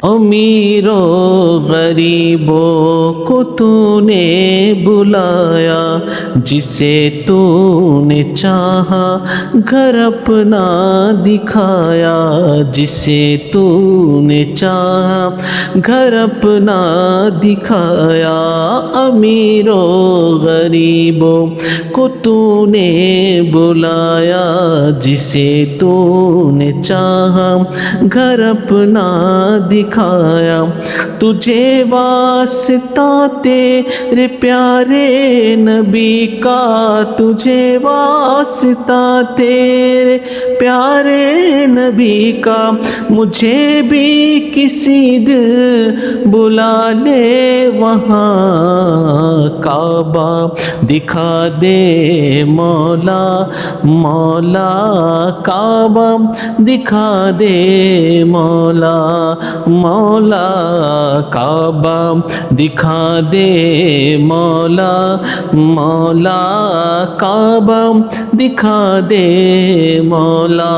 अमीरों गरीबों को तूने बुलाया, जिसे तूने चाहा घर अपना दिखाया, जिसे तूने चाहा घर अपना दिखाया। अमीरों गरीबों को तूने बुलाया, जिसे तूने चाहा घर अपना दिखाया। तुझे वास्ता तेरे प्यारे नबी का, तुझे वास्ता तेरे प्यारे नबी का, मुझे भी किसी दिन बुला ले वहाँ। काबा दिखा दे मौला, मौला काबा दिखा दे मौला, मौला काबा दिखा दे मौला, मौला काबा दिखा दे मौला।